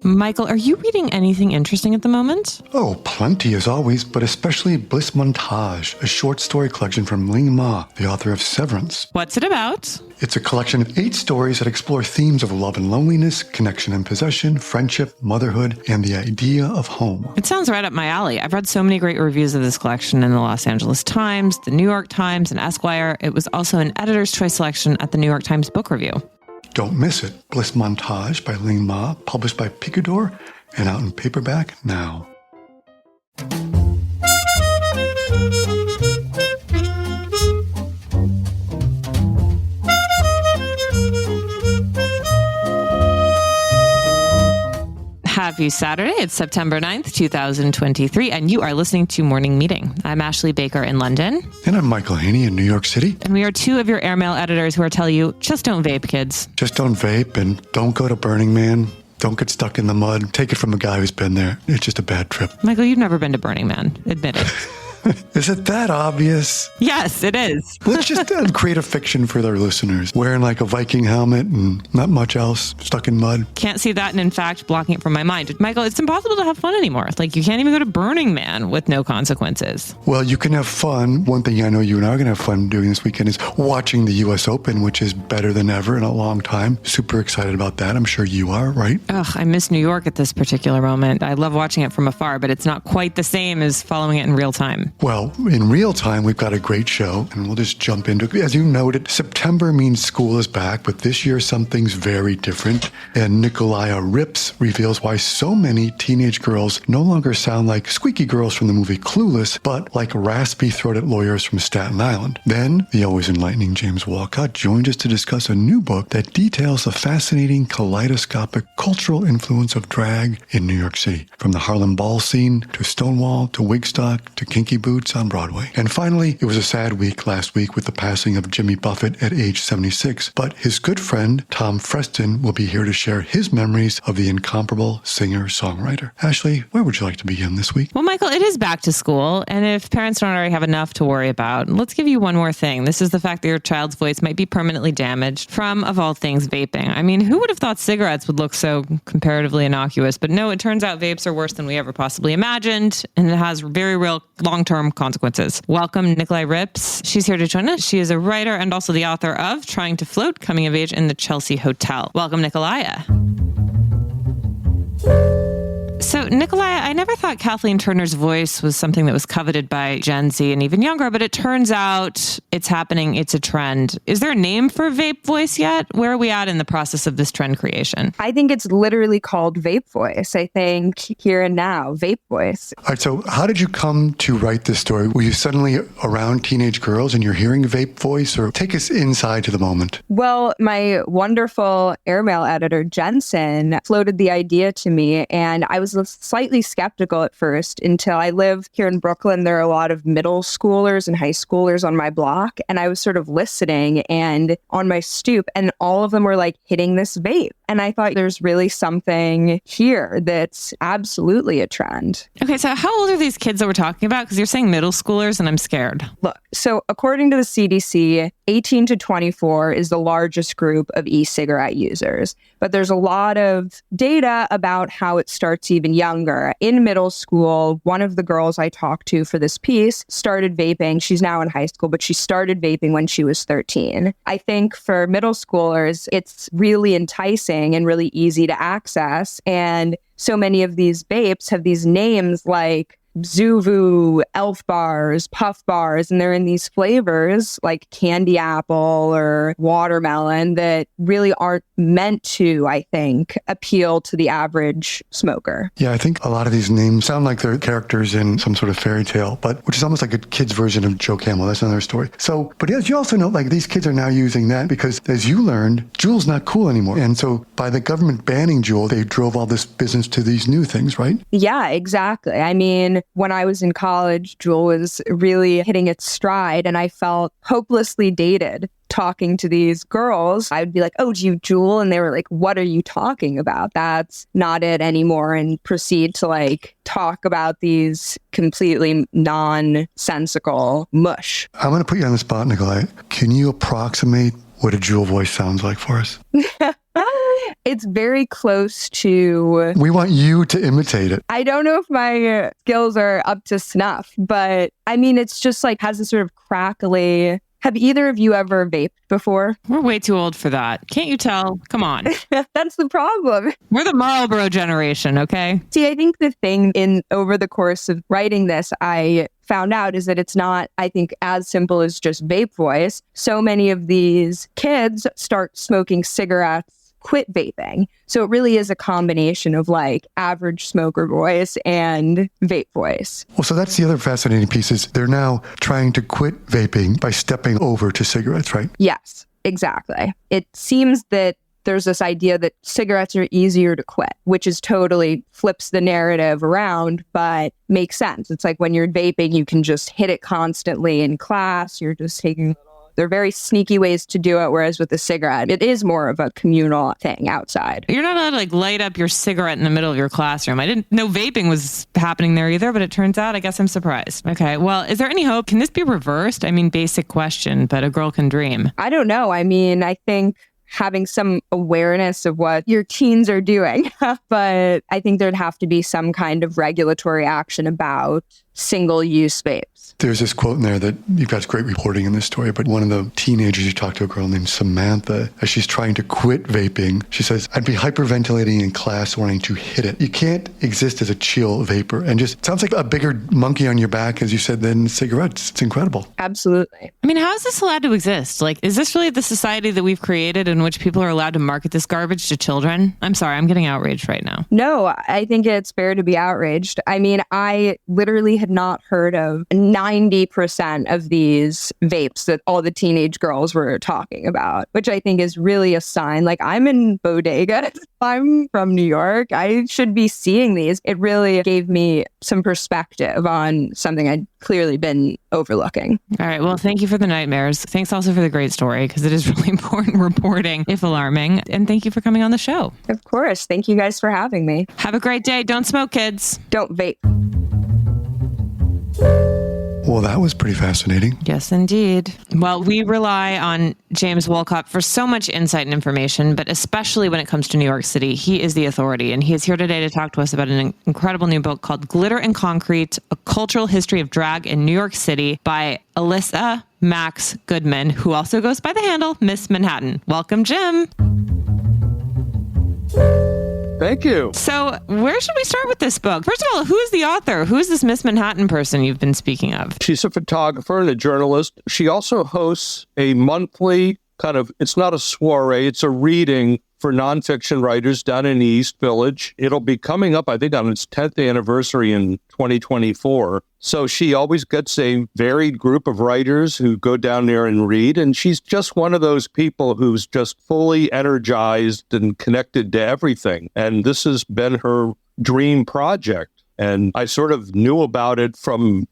Michael, are you reading anything interesting at the moment? Oh, plenty as always, but especially Bliss Montage, a short story collection from Ling Ma, the author of Severance. What's it about? It's a collection of 8 stories that explore themes of love and loneliness, connection and possession, friendship, motherhood, and the idea of home. It sounds right up my alley. I've read so many great reviews of this collection in the Los Angeles Times, the New York Times, and Esquire. It was also an editor's choice selection at the New York Times Book Review. Don't miss it. Bliss Montage by Ling Ma, published by Picador, and out in paperback now. Happy Saturday. It's September 9th, 2023, and you are listening to Morning Meeting. I'm Ashley Baker in London. And I'm Michael Haney in New York City. And we are 2 of your airmail editors who are telling you, just don't vape, kids. Just don't vape and don't go to Burning Man. Don't get stuck in the mud. Take it from a guy who's been there. It's just a bad trip. Michael, you've never been to Burning Man. Admit it. Is it that obvious? Yes, it is. Let's just create a fiction for their listeners. Wearing like a Viking helmet and not much else, stuck in mud. Can't see that and in fact blocking it from my mind. Michael, it's impossible to have fun anymore. Like you can't even go to Burning Man with no consequences. Well, you can have fun. One thing I know you and I are going to have fun doing this weekend is watching the U.S. Open, which is better than ever in a long time. Super excited about that. I'm sure you are, right? Ugh, I miss New York at this particular moment. I love watching it from afar, but it's not quite the same as following it in real time. Well, in real time, we've got a great show, and we'll just jump into it. As you noted, September means school is back, but this year something's very different. And Nikolaya Rips reveals why so many teenage girls no longer sound like squeaky girls from the movie Clueless, but like raspy-throated lawyers from Staten Island. Then, the always enlightening James Walcott joins us to discuss a new book that details the fascinating kaleidoscopic cultural influence of drag in New York City, from the Harlem Ball scene to Stonewall to Wigstock to Kinky Boots on Broadway. And finally, it was a sad week last week with the passing of Jimmy Buffett at age 76, but his good friend, Tom Freston, will be here to share his memories of the incomparable singer-songwriter. Ashley, where would you like to begin this week? Well, Michael, it is back to school, and if parents don't already have enough to worry about, let's give you one more thing. This is the fact that your child's voice might be permanently damaged from, of all things, vaping. I mean, who would have thought cigarettes would look so comparatively innocuous? But no, it turns out vapes are worse than we ever possibly imagined, and it has very real long-term consequences. Welcome, Nikolaya Rips. She's here to join us. She is a writer and also the author of Trying to Float, Coming of Age in the Chelsea Hotel. Welcome, Nikolaya. So, Nikolaya, I never thought Kathleen Turner's voice was something that was coveted by Gen Z and even younger, but it turns out it's happening. It's a trend. Is there a name for vape voice yet? Where are we at in the process of this trend creation? I think it's literally called vape voice. I think here and now, vape voice. All right, so how did you come to write this story? Were you suddenly around teenage girls and you're hearing vape voice, or take us inside to the moment? Well, my wonderful airmail editor, Jensen, floated the idea to me, and I was slightly skeptical at first until I live here in Brooklyn. There are a lot of middle schoolers and high schoolers on my block, and I was sort of listening and on my stoop, and all of them were like hitting this vape. And I thought there's really something here that's absolutely a trend. Okay, so how old are these kids that we're talking about? Because you're saying middle schoolers, and I'm scared. Look, so according to the CDC, 18 to 24 is the largest group of e-cigarette users. But there's a lot of data about how it starts even younger. In middle school, one of the girls I talked to for this piece started vaping. She's now in high school, but she started vaping when she was 13. I think for middle schoolers, it's really enticing and really easy to access. And so many of these vapes have these names like Zuvu, Elf Bars, Puff Bars, and they're in these flavors like candy apple or watermelon that really aren't meant to, I think, appeal to the average smoker. Yeah, I think a lot of these names sound like they're characters in some sort of fairy tale, but which is almost like a kid's version of Joe Camel. That's another story. So, but as you also know, like these kids are now using that because, as you learned, Juul's not cool anymore. And so by the government banning Juul, they drove all this business to these new things, right? Yeah, exactly. I mean, when I was in college, Juul was really hitting its stride, and I felt hopelessly dated talking to these girls. I would be like, oh, do you Juul? And they were like, what are you talking about? That's not it anymore. And proceed to like talk about these completely nonsensical mush. I'm going to put you on the spot, Nikolai. Can you approximate what a Juul voice sounds like for us? It's very close to... We want you to imitate it. I don't know if my skills are up to snuff, but I mean, it's just like has a sort of crackly... Have either of you ever vaped before? We're way too old for that. Can't you tell? Come on. That's the problem. We're the Marlboro generation, okay? See, I think the thing over the course of writing this, I found out is that it's not, I think, as simple as just vape voice. So many of these kids start smoking cigarettes, quit vaping. So it really is a combination of like average smoker voice and vape voice. Well, so that's the other fascinating piece is they're now trying to quit vaping by stepping over to cigarettes, right? Yes, exactly. It seems that there's this idea that cigarettes are easier to quit, which is totally flips the narrative around, but makes sense. It's like when you're vaping, you can just hit it constantly in class. You're just taking... They're very sneaky ways to do it, whereas with the cigarette, it is more of a communal thing outside. You're not allowed to like light up your cigarette in the middle of your classroom. I didn't know vaping was happening there either, but it turns out, I guess I'm surprised. Okay, well, is there any hope? Can this be reversed? I mean, basic question, but a girl can dream. I don't know. I mean, I think having some awareness of what your teens are doing, but I think there'd have to be some kind of regulatory action about single-use vapes. There's this quote in there that you've got great reporting in this story, but one of the teenagers, you talked to a girl named Samantha, as she's trying to quit vaping, she says, I'd be hyperventilating in class wanting to hit it. You can't exist as a chill vapor. And just sounds like a bigger monkey on your back, as you said, than cigarettes. It's incredible. Absolutely. I mean, how is this allowed to exist? Like, is this really the society that we've created in which people are allowed to market this garbage to children? I'm sorry, I'm getting outraged right now. No, I think it's fair to be outraged. I mean, I literally had not heard of 90% of these vapes that all the teenage girls were talking about, which I think is really a sign. Like, I'm in bodegas. I'm from New York. I should be seeing these. It really gave me some perspective on something I'd clearly been overlooking. All right. Well, thank you for the nightmares. Thanks also for the great story, because it is really important reporting, if alarming. And thank you for coming on the show. Of course. Thank you guys for having me. Have a great day. Don't smoke, kids. Don't vape. Well, that was pretty fascinating. Yes, indeed. Well, we rely on James Wolcott for so much insight and information, but especially when it comes to New York City. He is the authority, and he is here today to talk to us about an incredible new book called Glitter and Concrete, A Cultural History of Drag in New York City by Alyssa Max Goodman, who also goes by the handle Miss Manhattan. Welcome, Jim. Thank you. So where should we start with this book? First of all, who is the author? Who is this Miss Manhattan person you've been speaking of? She's a photographer and a journalist. She also hosts a monthly it's not a soiree, it's a reading for nonfiction writers down in the East Village. It'll be coming up, I think, on its 10th anniversary in 2024. So she always gets a varied group of writers who go down there and read. And she's just one of those people who's just fully energized and connected to everything. And this has been her dream project. And I sort of knew about it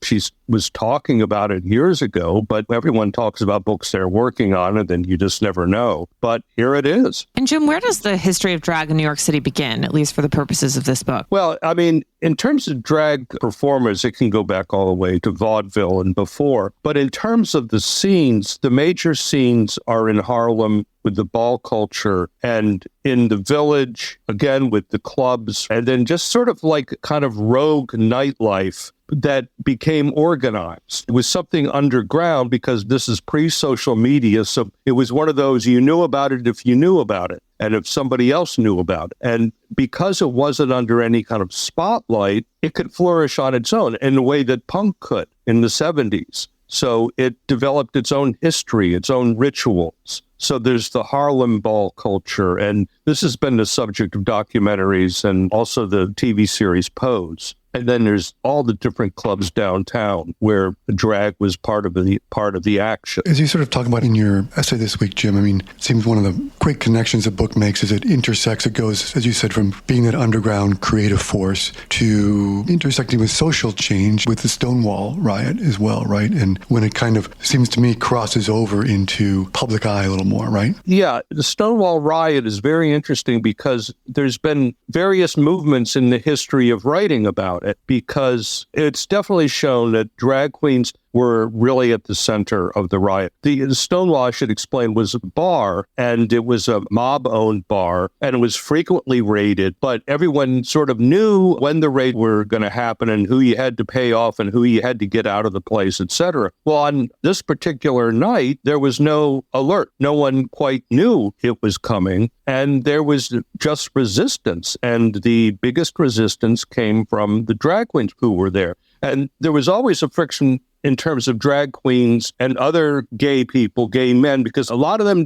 she was talking about it years ago, but everyone talks about books they're working on and then you just never know. But here it is. And Jim, where does the history of drag in New York City begin, at least for the purposes of this book? Well, I mean, in terms of drag performers, it can go back all the way to vaudeville and before. But in terms of the scenes, the major scenes are in Harlem with the ball culture and in the Village, again, with the clubs, and then just sort of like kind of rogue nightlife that became organized. It was something underground because this is pre-social media. So it was one of those, you knew about it if you knew about it and if somebody else knew about it. And because it wasn't under any kind of spotlight, it could flourish on its own in the way that punk could in the 70s. So it developed its own history, its own rituals. So there's the Harlem ball culture, and this has been the subject of documentaries and also the TV series Pose. And then there's all the different clubs downtown where drag was part of the action. As you sort of talk about in your essay this week, Jim, I mean, it seems one of the great connections the book makes is it intersects, it goes, as you said, from being that underground creative force to intersecting with social change with the Stonewall riot as well, right? And when it kind of seems to me crosses over into public eye a little more, right? Yeah, the Stonewall riot is very interesting because there's been various movements in the history of writing about it, because it's definitely shown that drag queens, were really at the center of the riot. The Stonewall, I should explain, was a bar, and it was a mob-owned bar, and it was frequently raided, but everyone sort of knew when the raid were going to happen and who you had to pay off and who you had to get out of the place, etc. Well, on this particular night, there was no alert. No one quite knew it was coming, and there was just resistance, and the biggest resistance came from the drag queens who were there. And there was always a friction in terms of drag queens and other gay people, gay men, because a lot of them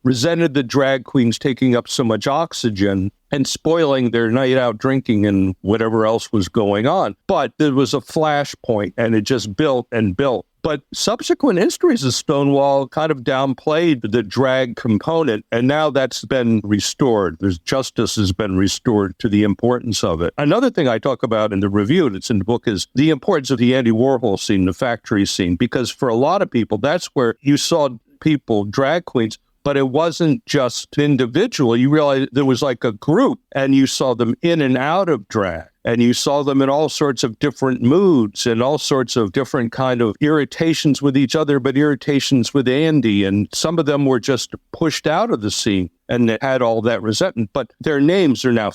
resented the drag queens taking up so much oxygen and spoiling their night out drinking and whatever else was going on. But there was a flashpoint, and it just built and built. But subsequent histories of Stonewall kind of downplayed the drag component, and now that's been restored. Justice has been restored to the importance of it. Another thing I talk about in the review that's in the book is the importance of the Andy Warhol scene, the factory scene, because for a lot of people, that's where you saw people, drag queens, but it wasn't just individual. You realized there was like a group, and you saw them in and out of drag. And you saw them in all sorts of different moods and all sorts of different kind of irritations with each other, but irritations with Andy. And some of them were just pushed out of the scene and had all that resentment. But their names are now,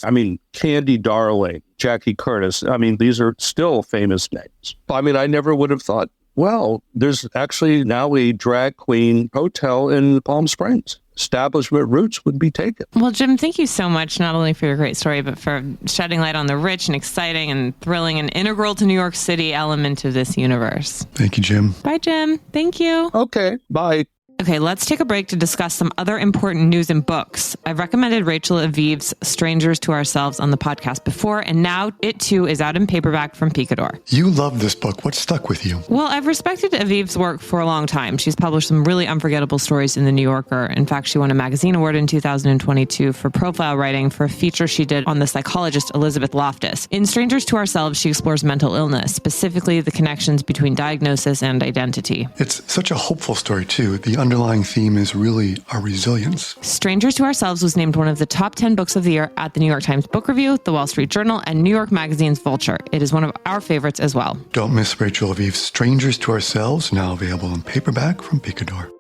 Candy Darling, Jackie Curtis. These are still famous names. I never would have thought, well, there's actually now a drag queen hotel in Palm Springs. Establishment roots would be taken. Well, Jim, thank you so much, not only for your great story, but for shedding light on the rich and exciting and thrilling and integral to New York City element of this universe. Thank you, Jim. Bye, Jim. Thank you. Okay, bye. Okay, let's take a break to discuss some other important news and books. I've recommended Rachel Aviv's Strangers to Ourselves on the podcast before, and now it too is out in paperback from Picador. You love this book. What stuck with you? Well, I've respected Aviv's work for a long time. She's published some really unforgettable stories in The New Yorker. In fact, she won a magazine award in 2022 for profile writing for a feature she did on the psychologist Elizabeth Loftus. In Strangers to Ourselves, she explores mental illness, specifically the connections between diagnosis and identity. It's such a hopeful story, too. The underlying theme is really our resilience. Strangers to Ourselves was named one of the top 10 books of the year at the New York Times Book Review, the Wall Street Journal, and New York Magazine's Vulture. It is one of our favorites as well. Don't miss Rachel Aviv's Strangers to Ourselves, now available in paperback from Picador.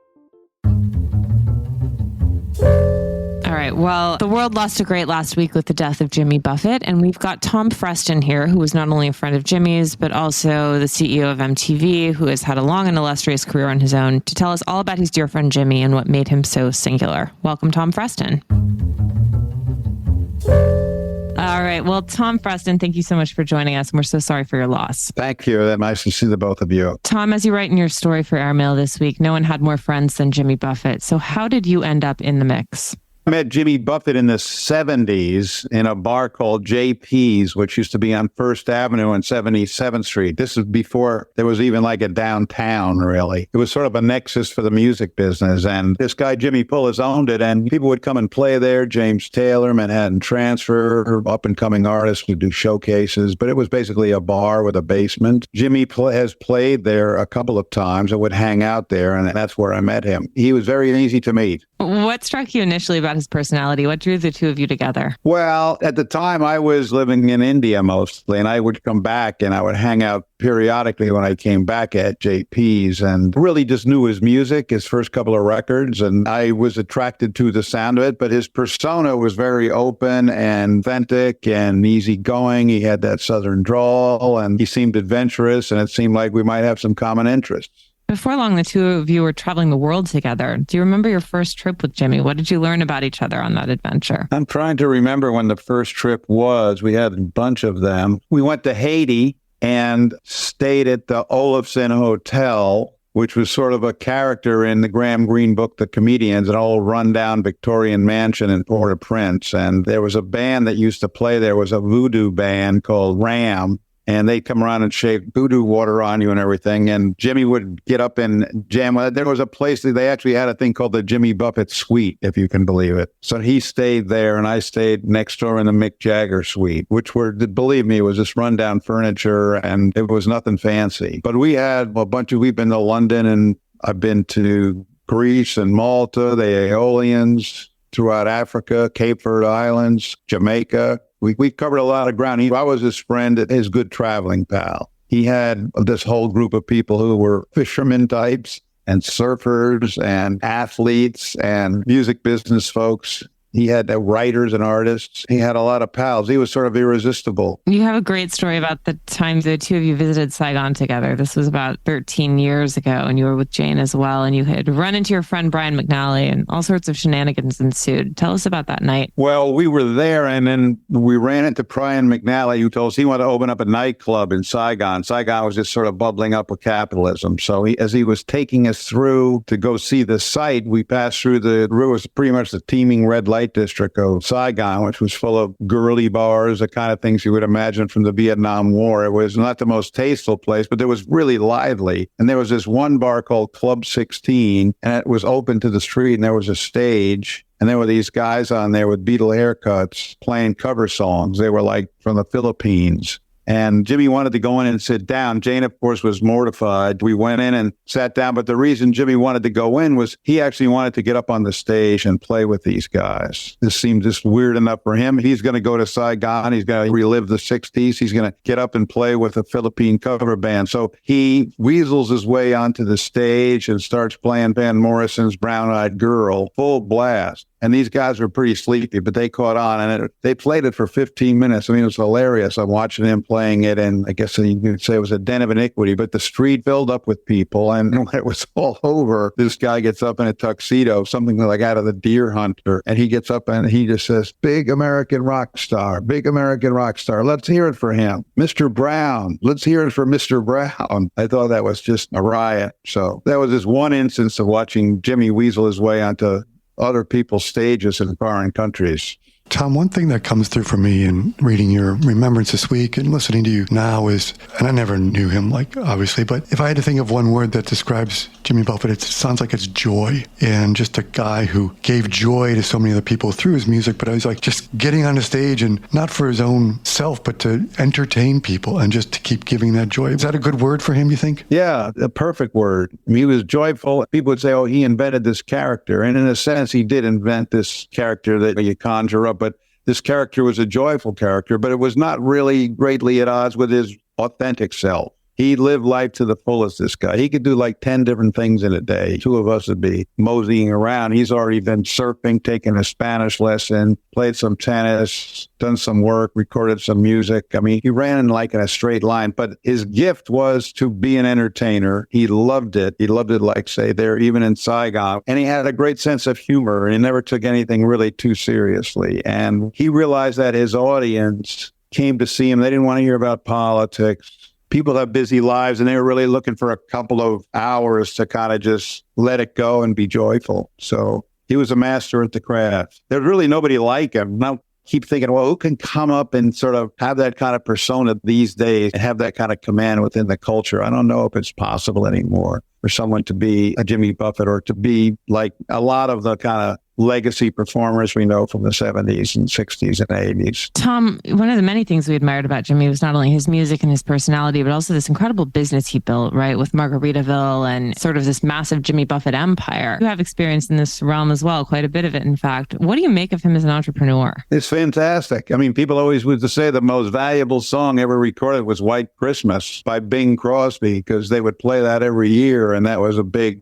All right. Well, the world lost a great last week with the death of Jimmy Buffett. And we've got Tom Freston here, who was not only a friend of Jimmy's, but also the CEO of MTV, who has had a long and illustrious career on his own, to tell us all about his dear friend Jimmy and what made him so singular. Welcome, Tom Freston. All right. Well, Tom Freston, thank you so much for joining us. And we're so sorry for your loss. Thank you. That's nice to see the both of you. Tom, as you write in your story for Airmail this week, no one had more friends than Jimmy Buffett. So how did you end up in the mix? I met Jimmy Buffett in the 70s in a bar called JP's, which used to be on First Avenue and 77th Street. This is before there was even like a downtown, really. It was sort of a nexus for the music business. And this guy, Jimmy Pullis, owned it. And people would come and play there. James Taylor, Manhattan Transfer, up-and-coming artists would do showcases. But it was basically a bar with a basement. Jimmy has played there a couple of times. I would hang out there, and that's where I met him. He was very easy to meet. What struck you initially about his personality? What drew the two of you together? Well, at the time I was living in India mostly, and I would come back and I would hang out periodically when I came back at JP's, and really just knew his music, his first couple of records, and I was attracted to the sound of it. But his persona was very open and authentic and easygoing. He had that southern drawl, and he seemed adventurous, and it seemed like we might have some common interests. Before long, the two of you were traveling the world together. Do you remember your first trip with Jimmy? What did you learn about each other on that adventure? I'm trying to remember when the first trip was. We had a bunch of them. We went to Haiti and stayed at the Olafson Hotel, which was sort of a character in the Graham Greene book, The Comedians, an old rundown Victorian mansion in Port-au-Prince. And there was a band that used to play there. It was a voodoo band called Ram. And they'd come around and shake voodoo water on you and everything. And Jimmy would get up and jam. There was a place that they actually had a thing called the Jimmy Buffett Suite, if you can believe it. So he stayed there, and I stayed next door in the Mick Jagger Suite, which were, believe me, it was just rundown furniture, and it was nothing fancy. But we had we've been to London, and I've been to Greece and Malta, the Aeolians, throughout Africa, Cape Verde Islands, Jamaica. We covered a lot of ground. I was his friend, his good traveling pal. He had this whole group of people who were fishermen types and surfers and athletes and music business folks. He had writers and artists. He had a lot of pals. He was sort of irresistible. You have a great story about the time the two of you visited Saigon together. This was about 13 years ago, and you were with Jane as well, and you had run into your friend Brian McNally, and all sorts of shenanigans ensued. Tell us about that night. Well, we were there, and then we ran into Brian McNally, who told us he wanted to open up a nightclub in Saigon. Saigon was just sort of bubbling up with capitalism. So as he was taking us through to go see the site, we passed through it was pretty much the teeming red light district of Saigon, which was full of girly bars, the kind of things you would imagine from the Vietnam War. It was not the most tasteful place, but it was really lively. And there was this one bar called Club 16, and it was open to the street, and there was a stage. And there were these guys on there with Beatle haircuts playing cover songs. They were like from the Philippines. And Jimmy wanted to go in and sit down. Jane, of course, was mortified. We went in and sat down. But the reason Jimmy wanted to go in was he actually wanted to get up on the stage and play with these guys. This seemed just weird enough for him. He's going to go to Saigon. He's going to relive the 60s. He's going to get up and play with a Philippine cover band. So he weasels his way onto the stage and starts playing Van Morrison's Brown Eyed Girl, full blast. And these guys were pretty sleepy, but they caught on, and they played it for 15 minutes. I mean, it was hilarious. I'm watching him playing it, and I guess you could say it was a den of iniquity, but the street filled up with people, and when it was all over, this guy gets up in a tuxedo, something like out of The Deer Hunter, and he gets up and he just says, big American rock star, big American rock star. Let's hear it for him. Mr. Brown, let's hear it for Mr. Brown. I thought that was just a riot. So that was just one instance of watching Jimmy weasel his way onto other people's stages in foreign countries. Tom, one thing that comes through for me in reading your remembrance this week and listening to you now is, and I never knew him, like, obviously, but if I had to think of one word that describes Jimmy Buffett, it sounds like it's joy. And just a guy who gave joy to so many other people through his music, but I was like just getting on a stage and not for his own self, but to entertain people and just to keep giving that joy. Is that a good word for him, you think? Yeah, a perfect word. I mean, he was joyful. People would say, oh, he invented this character. And in a sense, he did invent this character that you conjure up. But this character was a joyful character, but it was not really greatly at odds with his authentic self. He lived life to the fullest, this guy. He could do like 10 different things in a day. Two of us would be moseying around. He's already been surfing, taken a Spanish lesson, played some tennis, done some work, recorded some music. I mean, he ran in like in a straight line, but his gift was to be an entertainer. He loved it. He loved it, like, say, there, even in Saigon. And he had a great sense of humor, and he never took anything really too seriously. And he realized that his audience came to see him. They didn't want to hear about politics. People have busy lives, and they were really looking for a couple of hours to kind of just let it go and be joyful. So he was a master at the craft. There's really nobody like him. Now, keep thinking, well, who can come up and sort of have that kind of persona these days and have that kind of command within the culture? I don't know if it's possible anymore for someone to be a Jimmy Buffett or to be like a lot of the kind of legacy performers we know from the 70s and 60s and 80s. Tom, one of the many things we admired about Jimmy was not only his music and his personality, but also this incredible business he built, right, with Margaritaville and sort of this massive Jimmy Buffett empire. You have experience in this realm as well, quite a bit of it, in fact. What do you make of him as an entrepreneur? It's fantastic. I mean, people always used to say the most valuable song ever recorded was White Christmas by Bing Crosby, because they would play that every year, and that was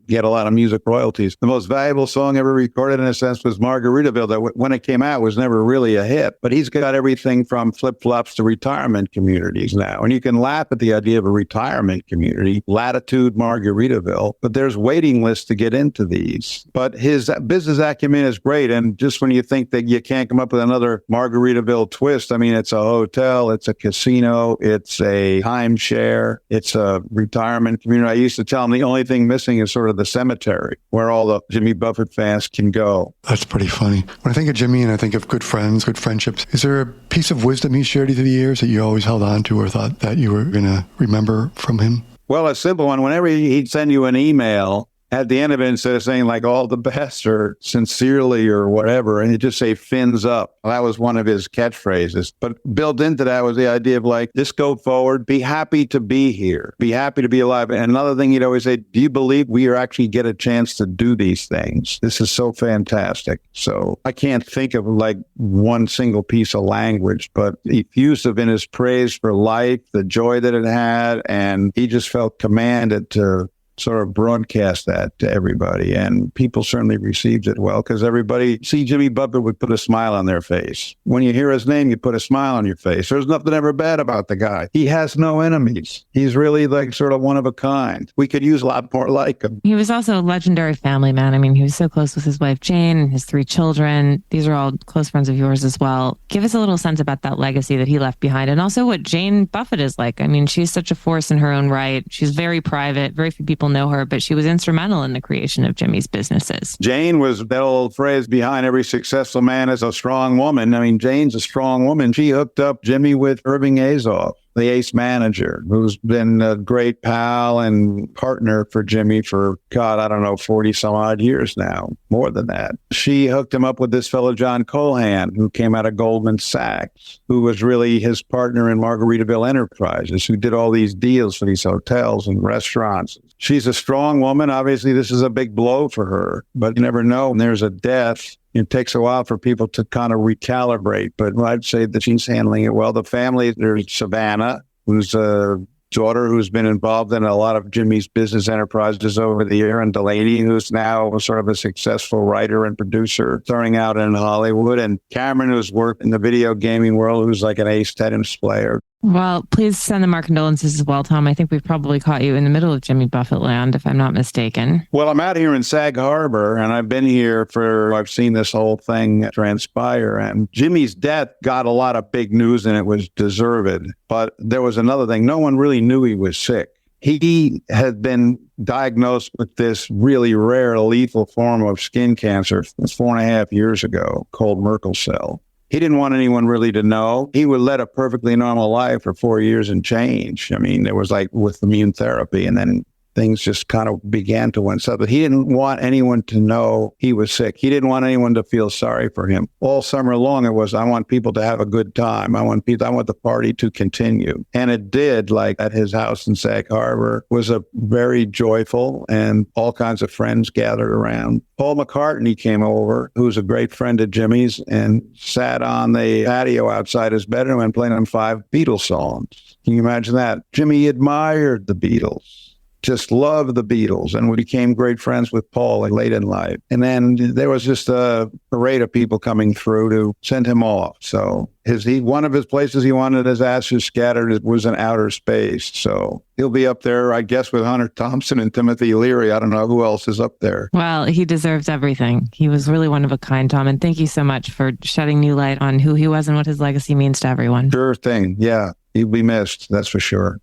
he had a lot of music royalties. The most valuable song ever recorded, in a sense, was Margaritaville, that when it came out was never really a hit. But he's got everything from flip-flops to retirement communities now. And you can laugh at the idea of a retirement community, Latitude Margaritaville, but there's waiting lists to get into these. But his business acumen is great. And just when you think that you can't come up with another Margaritaville twist, I mean, it's a hotel, it's a casino, it's a timeshare, it's a retirement community. I used to tell him the only thing missing is sort of the cemetery where all the Jimmy Buffett fans can go. That's pretty funny. When I think of Jimmy and I think of good friends, good friendships, is there a piece of wisdom he shared through the years that you always held on to or thought that you were going to remember from him? Well, a simple one. Whenever he'd send you an email, at the end of it, instead of saying like all the best or sincerely or whatever, and you just say fins up. Well, that was one of his catchphrases. But built into that was the idea of like, just go forward, be happy to be here, be happy to be alive. And another thing he'd always say, do you believe we actually get a chance to do these things? This is so fantastic. So I can't think of like one single piece of language, but effusive in his praise for life, the joy that it had, and he just felt commanded to sort of broadcast that to everybody. And people certainly received it well because everybody, see Jimmy Buffett would put a smile on their face. When you hear his name, you put a smile on your face. There's nothing ever bad about the guy. He has no enemies. He's really like sort of one of a kind. We could use a lot more like him. He was also a legendary family man. I mean, he was so close with his wife, Jane, and his 3 children. These are all close friends of yours as well. Give us a little sense about that legacy that he left behind and also what Jane Buffett is like. I mean, she's such a force in her own right. She's very private. Very few people know her, but she was instrumental in the creation of Jimmy's businesses. Jane was that old phrase, behind every successful man is a strong woman. I mean, Jane's a strong woman. She hooked up Jimmy with Irving Azoff, the ace manager, who's been a great pal and partner for Jimmy for, God, I don't know, 40 some odd years now, more than that. She hooked him up with this fellow, John Cohan, who came out of Goldman Sachs, who was really hhis partner in Margaritaville Enterprises, who did all these deals for these hotels and restaurants. She's a strong woman. Obviously, this is a big blow for her, but you never know. When there's a death, it takes a while for people to kind of recalibrate, but I'd say that she's handling it well. The family, there's Savannah, who's a daughter who's been involved in a lot of Jimmy's business enterprises over the year, and Delaney, who's now sort of a successful writer and producer starting out in Hollywood, and Cameron, who's worked in the video gaming world, who's like an ace tennis player. Well, please send them our condolences as well, Tom. I think we've probably caught you in the middle of Jimmy Buffett land, if I'm not mistaken. Well, I'm out here in Sag Harbor, and I've been here I've seen this whole thing transpire. And Jimmy's death got a lot of big news, and it was deserved. But there was another thing. No one really knew he was sick. He had been diagnosed with this really rare, lethal form of skin cancer 4.5 years ago called Merkel cell. He didn't want anyone really to know. He would led a perfectly normal life for 4 years and change. I mean, it was like with immune therapy, and then things just kind of began to unsettle. But he didn't want anyone to know he was sick. He didn't want anyone to feel sorry for him. All summer long, it was, I want people to have a good time. I want the party to continue. And it did, like at his house in Sag Harbor, was a very joyful, and all kinds of friends gathered around. Paul McCartney came over, who's a great friend of Jimmy's, and sat on the patio outside his bedroom and played him 5 Beatles songs. Can you imagine that? Jimmy admired the Beatles. Just loved the Beatles, and we became great friends with Paul late in life. And then there was just a parade of people coming through to send him off. So one of his places he wanted his ashes scattered was in outer space. So he'll be up there, I guess, with Hunter Thompson and Timothy Leary. I don't know who else is up there. Well, he deserves everything. He was really one of a kind, Tom. And thank you so much for shedding new light on who he was and what his legacy means to everyone. Sure thing. Yeah, he'll be missed. That's for sure.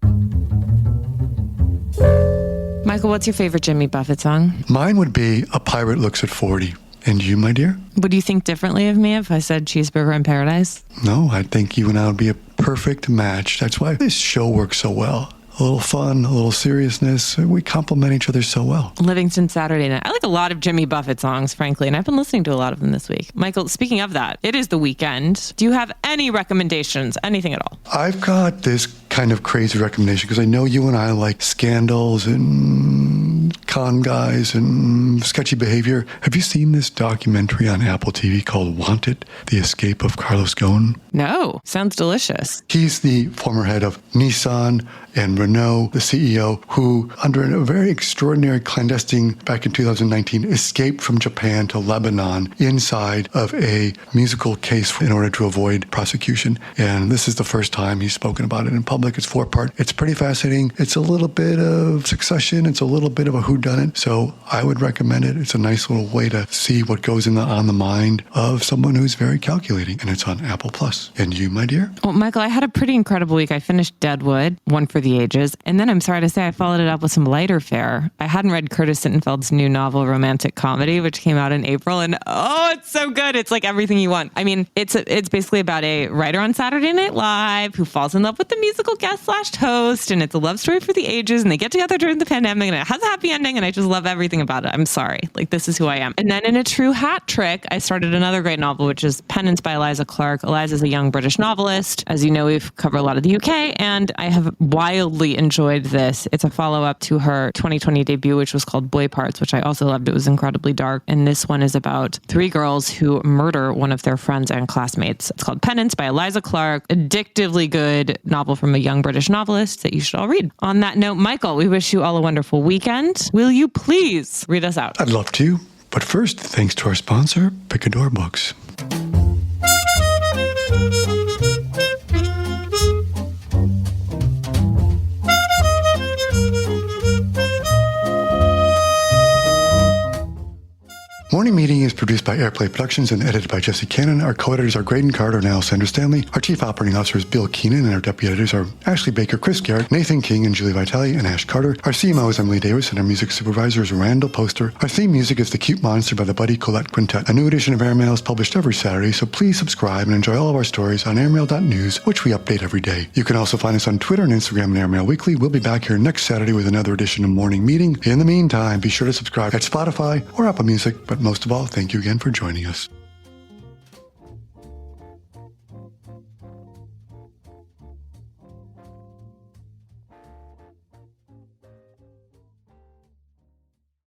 Michael, what's your favorite Jimmy Buffett song? Mine would be A Pirate Looks at 40. And you, my dear? Would you think differently of me if I said Cheeseburger in Paradise? No, I think you and I would be a perfect match. That's why this show works so well. A little fun, a little seriousness. We complement each other so well. Livingston Saturday Night. I like a lot of Jimmy Buffett songs, frankly, and I've been listening to a lot of them this week. Michael, speaking of that, it is the weekend. Do you have any recommendations, anything at all? I've got this kind of crazy recommendation because I know you and I like scandals and con guys and sketchy behavior. Have you seen this documentary on Apple TV called Wanted? The Escape of Carlos Ghosn? No. Sounds delicious. He's the former head of Nissan and Renault, the CEO, who, under a very extraordinary clandestine back in 2019, escaped from Japan to Lebanon inside of a musical case in order to avoid prosecution. And this is the first time he's spoken about it in public. It's 4-part. It's pretty fascinating. It's a little bit of Succession. It's a little bit of a whodunit. So I would recommend it. It's a nice little way to see what goes on the mind of someone who's very calculating. And it's on Apple Plus. And you, my dear? Well, Michael, I had a pretty incredible week. I finished Deadwood, one for the ages. And then I'm sorry to say I followed it up with some lighter fare. I hadn't read Curtis Sittenfeld's new novel, Romantic Comedy, which came out in April. And oh, it's so good. It's like everything you want. I mean, it's basically about a writer on Saturday Night Live who falls in love with the musical guest/host. And it's a love story for the ages. And they get together during the pandemic and it has a happy ending. thing and I just love everything about it. I'm sorry. Like, this is who I am. And then in a true hat trick, I started another great novel, which is Penance by Eliza Clark. Eliza is a young British novelist. As you know, we've covered a lot of the UK, and I have wildly enjoyed this. It's a follow-up to her 2020 debut, which was called Boy Parts, which I also loved. It was incredibly dark. And this one is about three girls who murder one of their friends and classmates. It's called Penance by Eliza Clark. Addictively good novel from a young British novelist that you should all read. On that note, Michael, we wish you all a wonderful weekend. Will you please read us out? I'd love to. But first, thanks to our sponsor, Picador Books. Morning Meeting is produced by Airplay Productions and edited by Jesse Cannon. Our co-editors are Graydon Carter and Al Sanders Stanley. Our chief operating officer is Bill Keenan, and our deputy editors are Ashley Baker, Chris Garrett, Nathan King, and Julie Vitale, and Ash Carter. Our CMO is Emily Davis, and our music supervisor is Randall Poster. Our theme music is The Cute Monster by the Buddy Collette Quintet. A new edition of Airmail is published every Saturday, so please subscribe and enjoy all of our stories on airmail.news, which we update every day. You can also find us on Twitter and Instagram and Airmail Weekly. We'll be back here next Saturday with another edition of Morning Meeting. In the meantime, be sure to subscribe at Spotify or Apple Music, but most of all, thank you again for joining us.